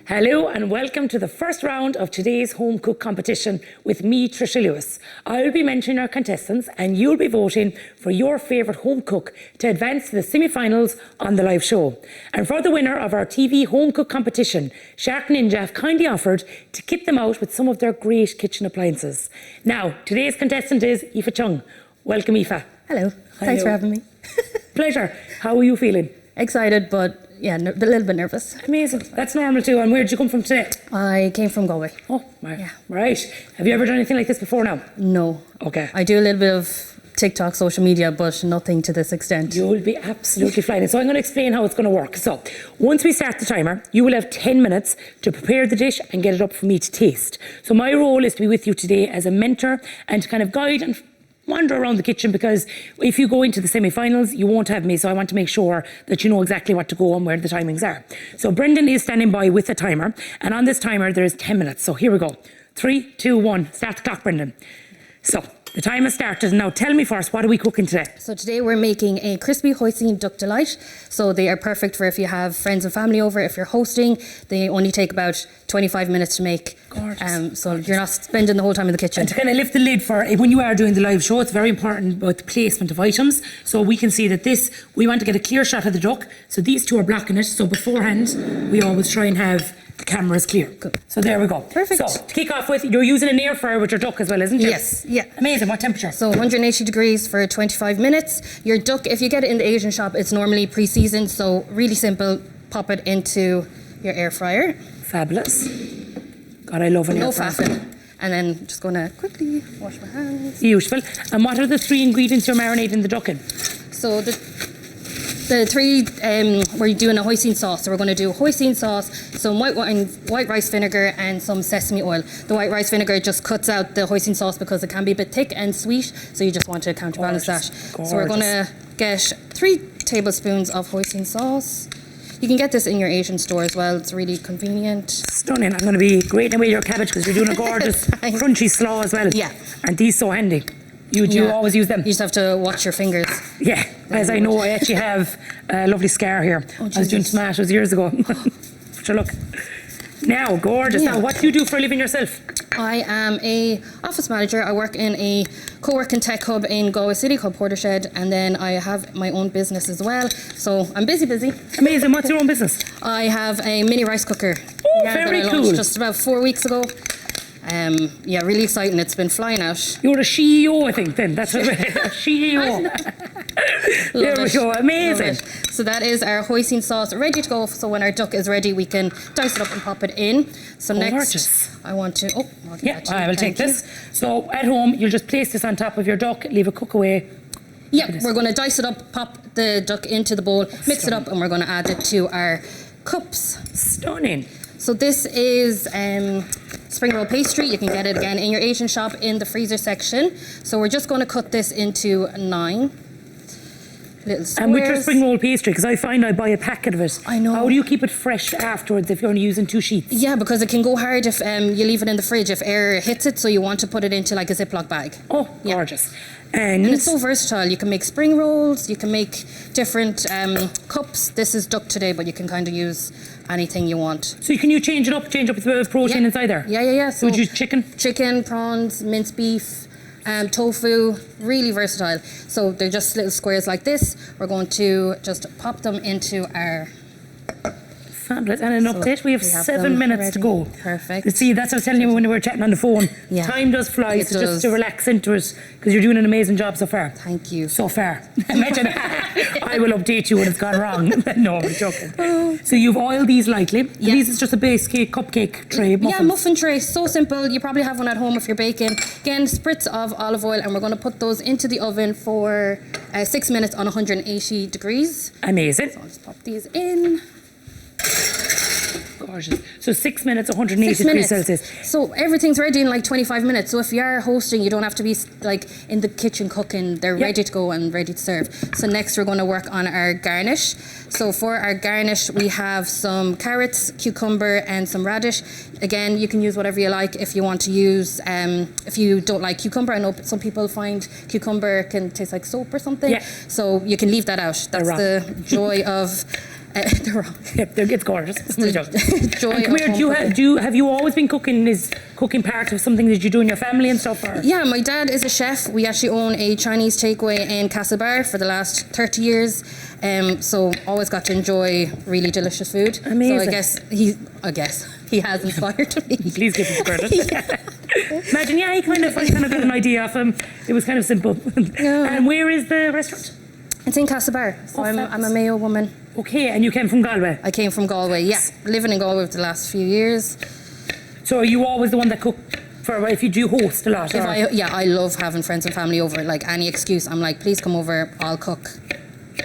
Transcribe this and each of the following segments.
Hello and welcome to the first round of today's home cook competition with me, Trisha Lewis. I'll be mentioning our contestants and you'll be voting for your favourite home cook to advance to the semi-finals on the live show. And for the winner of our TV home cook competition, Shark Ninja have kindly offered to kit them out with some of their great kitchen appliances. Now, today's contestant is Aoife Cheung. Welcome, Aoife. Hello. Thanks for having me. Pleasure. How are you feeling? Excited, but yeah, a little bit nervous. Amazing. That's normal too. And where did you come from today? I came from Galway. Oh, yeah. Right. Have you ever done anything like this before now? No. Okay. I do a little bit of TikTok, social media, but nothing to this extent. You'll be absolutely flying. So I'm going to explain how it's going to work. So once we start the timer, you will have 10 minutes to prepare the dish and get it up for me to taste. So my role is to be with you today as a mentor and to kind of guide and wander around the kitchen, because if you go into the semi-finals, you won't have me, so I want to make sure that you know exactly what to go and where the timings are. So Brendan is standing by with a timer, and on this timer there is 10 minutes. So here we go. 3, 2, 1. Start the clock, Brendan. So the time has started. Now tell me first, what are we cooking today? So today we're making a crispy Hoisin duck delight. So they are perfect for if you have friends and family over. If you're hosting, they only take about 25 minutes to make. Gorgeous. So you're not spending the whole time in the kitchen. And to kind of lift the lid for when you are doing the live show, it's very important about the placement of items. So we can see that we want to get a clear shot of the duck. So these two are blocking it. So beforehand, we always try and have the cameras clear. Good. So there we go. Perfect. So to kick off with, you're using an air fryer with your duck as well, isn't it? Yes. Yeah. Amazing. What temperature? So 180 degrees for 25 minutes. Your duck, if you get it in the Asian shop, it's normally pre-seasoned. So really simple. Pop it into your air fryer. Fabulous. God, I love an air fryer. No faffing. And then just going to quickly wash my hands. Beautiful. And what are the 3 ingredients you're marinating the duck in? So the 3, we're doing a Hoisin sauce. So we're going to do Hoisin sauce, some white rice vinegar and some sesame oil. The white rice vinegar just cuts out the Hoisin sauce because it can be a bit thick and sweet. So you just want to counterbalance that. Gorgeous. So we're going to get 3 tablespoons of Hoisin sauce. You can get this in your Asian store as well. It's really convenient. Stunning. I'm going to be grating away your cabbage because you're doing a gorgeous crunchy slaw as well. Yeah. Aren't these so handy? You always use them? You just have to watch your fingers. Yeah, as I know, I actually have a lovely scar here. Oh, I was doing tomatoes years ago. So look. Now, gorgeous. Yeah. Now, what do you do for a living yourself? I am a office manager. I work in a co-working tech hub in Galway City called Portershed, and then I have my own business as well. So I'm busy. Amazing. What's your own business? I have a mini rice cooker. Oh, very that I cool. launched just about 4 weeks ago. Yeah, really exciting. It's been flying out. You're a CEO, I think, then. That's what a CEO. There we go. Amazing. So that is our Hoisin sauce ready to go. So when our duck is ready, we can dice it up and pop it in. So gorgeous. I want to... Oh, I'll give that to you. I will take this. So at home, you'll just place this on top of your duck, leave it cook away. Yeah, we're going to dice it up, pop the duck into the bowl, mix it up, and we're going to add it to our cups. Stunning. So this is spring roll pastry. You can get it again in your Asian shop in the freezer section. So we're just going to cut this into 9 little squares. And with your spring roll pastry, because I find I buy a packet of it. I know. How do you keep it fresh afterwards if you're only using 2 sheets? Yeah, because it can go hard if you leave it in the fridge, if air hits it, so you want to put it into like a Ziploc bag. Oh, gorgeous. And it's so versatile. You can make spring rolls, you can make different cups. This is duck today, but you can kind of use anything you want. So can you change up with protein inside there? Yeah. So would you use chicken? Chicken, prawns, minced beef, tofu, really versatile. So they're just little squares like this. We're going to just pop them into our... Fabulous. And an update, we have 7 minutes to go. Perfect. See, that's what I was telling you when we were chatting on the phone. Yeah. Time does fly, so just to relax into it, because you're doing an amazing job so far. Thank you. So far. Imagine, I will update you when it's gone wrong. No, I'm joking. So you've oiled these lightly. Yeah. These is just a base cake, cupcake tray. Yeah, muffin tray. So simple. You probably have one at home if you're baking. Again, spritz of olive oil, and we're going to put those into the oven for 6 minutes on 180 degrees. Amazing. So I'll just pop these in. Gorgeous. So 6 minutes, 180 degrees Celsius. So everything's ready in like 25 minutes. So if you are hosting, you don't have to be like in the kitchen cooking. They're ready to go and ready to serve. So next we're going to work on our garnish. So for our garnish, we have some carrots, cucumber, and some radish. Again, you can use whatever you like. If you want to use, if you don't like cucumber, I know some people find cucumber can taste like soap or something. Yeah. So you can leave that out. That's the joy of They're wrong. Yep, it's gorgeous. The joy And come of here, home have you always been cooking? Is cooking part of something that you do in your family and stuff? Or? Yeah, my dad is a chef. We actually own a Chinese takeaway in Castlebar for the last 30 years. So always got to enjoy really delicious food. Amazing. So I guess he has inspired me. Please give him credit. Imagine, I kind of got an idea of him. It was kind of simple. Yeah. And where is the restaurant? It's in Castlebar. So I'm a Mayo woman. Okay, and you came from Galway? I came from Galway, yeah. Living in Galway for the last few years. So are you always the one that cook for, if you do host a lot? I love having friends and family over. Like any excuse, I'm like, please come over, I'll cook.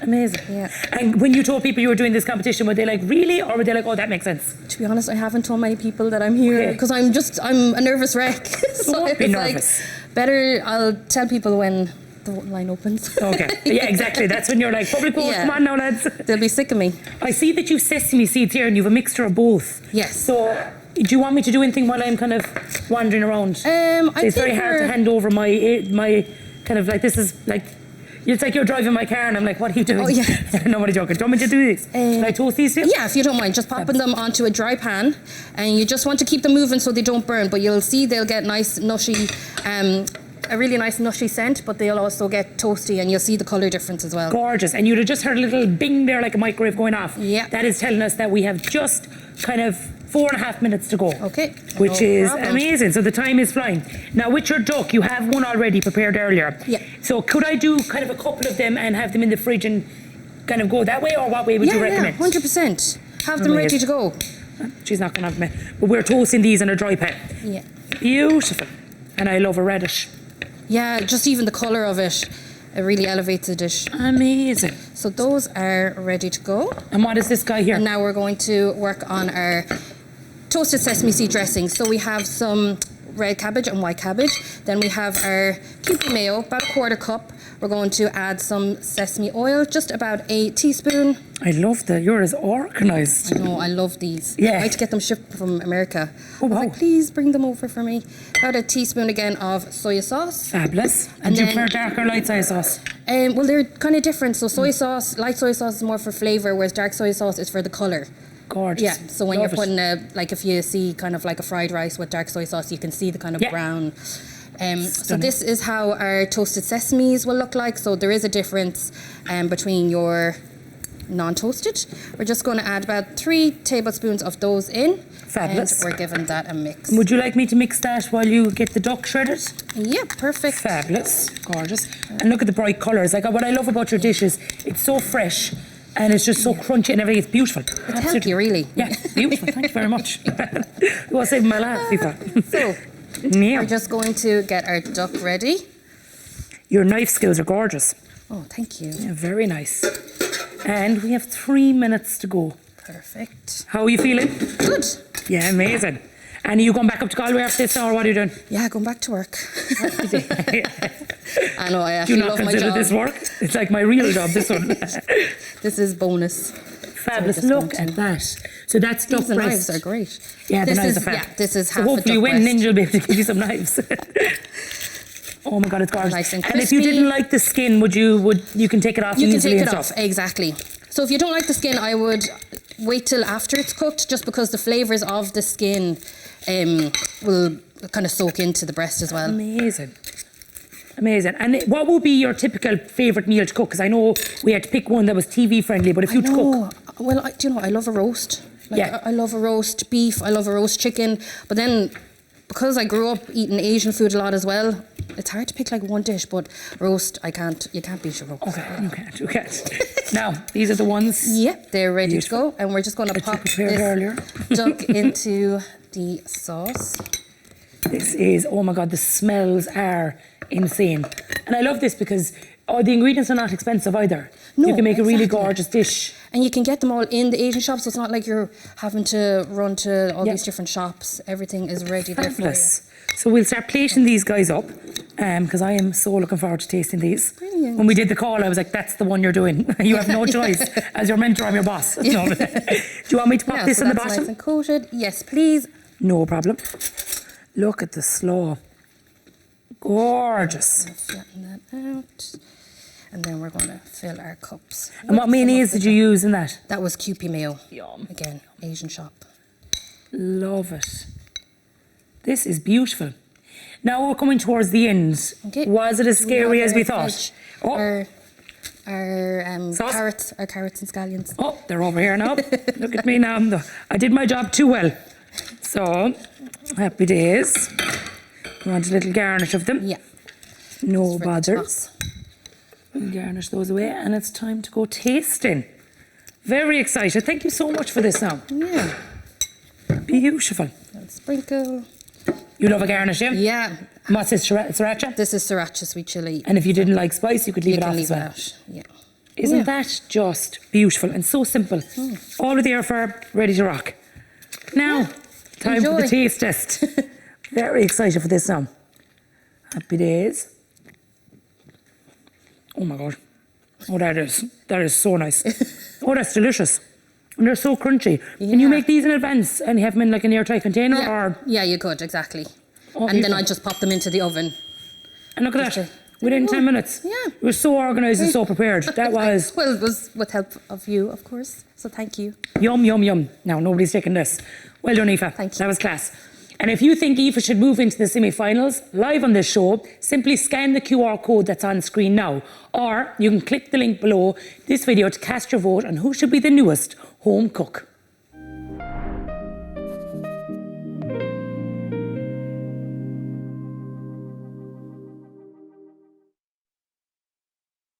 Amazing. Yeah. And when you told people you were doing this competition, were they like, really? Or were they like, oh, that makes sense? To be honest, I haven't told many people that I'm here because I'm a nervous wreck. So Don't be it's nervous. like, better I'll tell people when the line opens. Okay. Yeah, exactly. That's when you're like, public post, Yeah. come on now, lads. They'll be sick of me. I see that you've sesame seeds here and you've a mixture of both. Yes. So do you want me to do anything while I'm kind of wandering around? It's very hard to hand over my kind of like, this is like, it's like you're driving my car and I'm like, what are you doing? Oh, yeah. Nobody joking. Do you want me to do this? Can I toast these too? Yeah, if you don't mind, just popping them onto a dry pan, and you just want to keep them moving so they don't burn. But you'll see they'll get nice, nushy, a really nice nushy scent, but they'll also get toasty, and you'll see the colour difference as well. Gorgeous. And you'd have just heard a little bing there, like a microwave going off. Yeah. That is telling us that we have just kind of 4.5 minutes to go. Okay. Which No is problem. amazing. So the time is flying. Now with your duck, you have one already prepared earlier. Yeah. So could I do kind of a couple of them and have them in the fridge and kind of go that way, or what way would you recommend? 100%. Have them ready to go. She's not going to have me. But we're toasting these in a dry pan. Yeah. Beautiful. And I love a reddish. Yeah, just even the colour of it really elevates the dish. Amazing. So those are ready to go. And what is this guy here? And now we're going to work on our toasted sesame seed dressing. So we have some red cabbage and white cabbage. Then we have our Kewpie mayo, about a quarter cup. We're going to add some sesame oil, just about a teaspoon. I love that. Yours is organised. I know, I love these. Yeah. I had to get them shipped from America. Oh, I was wow. like, please bring them over for me. About a teaspoon again of soy sauce. Fabulous. And And do you then- prefer dark or light soy sauce? Well, they're kind of different. So soy sauce, light soy sauce is more for flavour, whereas dark soy sauce is for the colour. Gorgeous. Yeah, so when Love you're it. putting like if you see kind of like a fried rice with dark soy sauce, you can see the kind of Yeah. brown. So Stunning. this is how our toasted sesames will look like. So there is a difference between your non-toasted. We're just going to add about 3 tablespoons of those in. Fabulous. And we're giving that a mix. Would you like me to mix that while you get the duck shredded? Yeah, perfect. Fabulous. Gorgeous. And look at the bright colours. Like what I love about your dishes, it's so fresh and it's just so crunchy and everything. It's beautiful. It's healthy, really. Yeah, beautiful. Thank you very much. You want to save my laugh, Aoife. So Yeah. we're just going to get our duck ready. Your knife skills are gorgeous. Oh, thank you. Yeah, very nice. And we have 3 minutes to go. Perfect. How are you feeling? Good. Yeah, amazing. And are you going back up to Galway after this now, or what are you doing? Yeah, going back to work. Do I know, I you actually not love my consider job. this work? It's like my real job, this one. This is bonus. Fabulous. just Look want to- at that. So that's duck These the breast. knives are great. Yeah, the this knives is, are fab. Yeah, this is So half a hopefully duck you win, breast. Ninja will be able to give you some knives. Oh my God, it's gorgeous. Nice and if you crispy. didn't like the skin, you can take it off You can easily take it and off, stuff. exactly. So if you don't like the skin, I would wait till after it's cooked, just because the flavours of the skin will kind of soak into the breast as well. Amazing. Amazing. And what would be your typical favourite meal to cook? Because I know we had to pick one that was TV friendly, but if you had to cook. Well, do you know, I love a roast. Like, Yeah. I love a roast beef, I love a roast chicken, but then because I grew up eating Asian food a lot as well, it's hard to pick like one dish, but roast, you can't beat your roast. Okay, you can't. Now, these are the ones. Yep, they're ready Beautiful. to go, and we're just going to That you pop prepared this earlier. duck into the sauce. This is, oh my God, the smells are insane. And I love this because the ingredients are not expensive either. No, you can make a really exactly. gorgeous dish. And you can get them all in the Asian shop, so it's not like you're having to run to all Yeah. these different shops. Everything is ready there for you. Fabulous. So we'll start plating these guys up because I am so looking forward to tasting these. Brilliant. When we did the call, I was like, that's the one you're doing. You have no choice. As your mentor, I'm your boss. No. Do you want me to pop Yeah, this so in the that's bottom? nice and coated. Yes, please. No problem. Look at the slaw. Gorgeous. Flatten that out. And then we're going to fill our cups. And what mayonnaise did you use in that? That was Kewpie mayo. Yum. Again, Asian shop. Love it. This is beautiful. Now we're coming towards the end. Okay. Was it as scary as we thought? Veg, Oh, our Sauce? carrots and scallions. oh, they're over here now. Look at me now. I did my job too well. So, happy days. You want a little garnish of them? Yeah. No For the bother. toss. We'll garnish those away, and it's time to go tasting. Very excited. Thank you so much for this now. Yeah. Beautiful. And sprinkle. You love a garnish, yeah? Yeah. And what's this, sriracha? This is sriracha sweet chili. And if you didn't like spice, you could leave You it can off leave as it well. out. Yeah. Isn't Yeah. that just beautiful and so simple? All with the air fryer, ready to rock. Now, time for the Enjoy. taste test. Very excited for this now. Happy days. Oh my God. Oh, that is so nice. Oh, that's delicious. And they're so crunchy. Can you Yeah. make these in advance and have them in like an airtight container Yeah. or? Yeah, you could, exactly. Oh, And then beautiful. I just pop them into the oven. And look at Just that. to- Within 10 minutes. Yeah. We were so organised and so prepared. That was Well, it was with help of you, of course. So thank you. yum, yum, yum. Now, nobody's taking this. Well done, Aoife. Thank you. That was class. And if you think Aoife should move into the semi-finals live on this show, simply scan the QR code that's on screen now. Or you can click the link below this video to cast your vote on who should be the newest home cook.